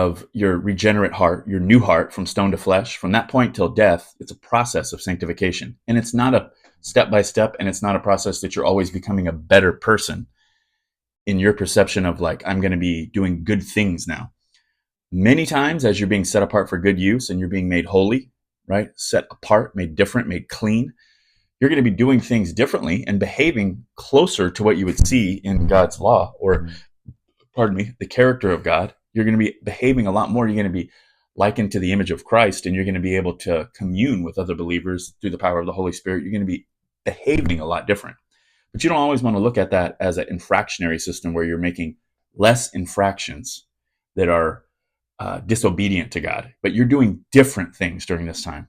of your regenerate heart, your new heart from stone to flesh, from that point till death, it's a process of sanctification. And it's not a step by step, and it's not a process that you're always becoming a better person in your perception of like, I'm going to be doing good things now. Many times, as you're being set apart for good use and you're being made holy, right? Set apart, made different, made clean, you're going to be doing things differently and behaving closer to what you would see in God's law, or, pardon me, the character of God. You're going to be behaving a lot more. You're going to be likened to the image of Christ, and you're going to be able to commune with other believers through the power of the Holy Spirit. You're going to be behaving a lot different. But you don't always want to look at that as an infractionary system where you're making less infractions that are disobedient to God, but you're doing different things during this time.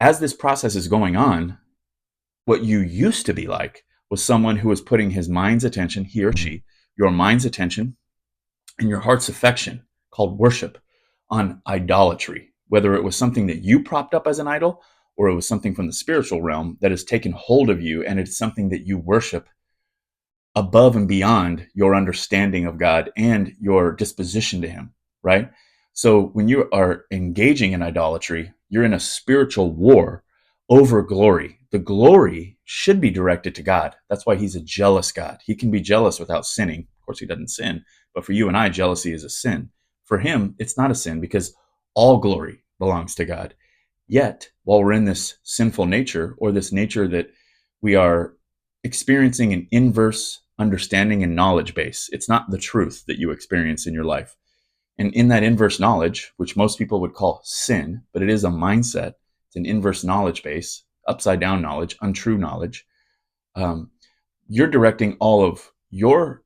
As this process is going on, what you used to be like was someone who was putting his mind's attention, he or she, your mind's attention and your heart's affection, called worship, on idolatry, whether it was something that you propped up as an idol or it was something from the spiritual realm that has taken hold of you, and it's something that you worship above and beyond your understanding of God and your disposition to him, right? So when you are engaging in idolatry, you're in a spiritual war over glory. The glory should be directed to God. That's why he's a jealous God. He can be jealous without sinning. Of course, he doesn't sin, but for you and I, jealousy is a sin. For him, it's not a sin because all glory belongs to God. Yet, while we're in this sinful nature, or this nature that we are experiencing an inverse understanding and knowledge base, it's not the truth that you experience in your life. And in that inverse knowledge, which most people would call sin, but it is a mindset, it's an inverse knowledge base, upside down knowledge, untrue knowledge. You're directing all of your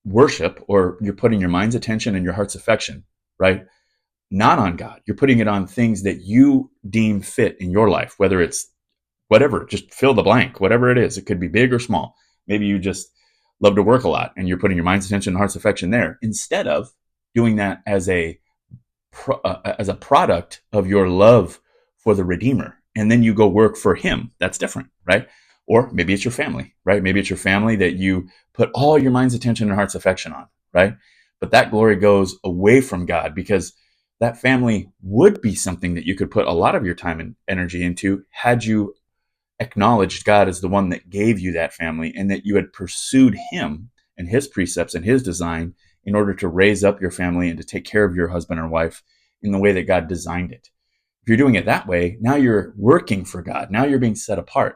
worship, or you're putting your mind's attention and your heart's affection, right? Not on God. You're putting it on things that you deem fit in your life, whether it's whatever, just fill the blank, whatever it is. It could be big or small. Maybe you just love to work a lot and you're putting your mind's attention and heart's affection there, instead of doing that as a product of your love for the Redeemer. And then you go work for him. That's different, right? Or maybe it's your family, right? Maybe it's your family that you put all your mind's attention and heart's affection on, right? But that glory goes away from God, because that family would be something that you could put a lot of your time and energy into had you acknowledged God as the one that gave you that family, and that you had pursued him and his precepts and his design in order to raise up your family and to take care of your husband or wife in the way that God designed it. If you're doing it that way, now you're working for God. Now you're being set apart.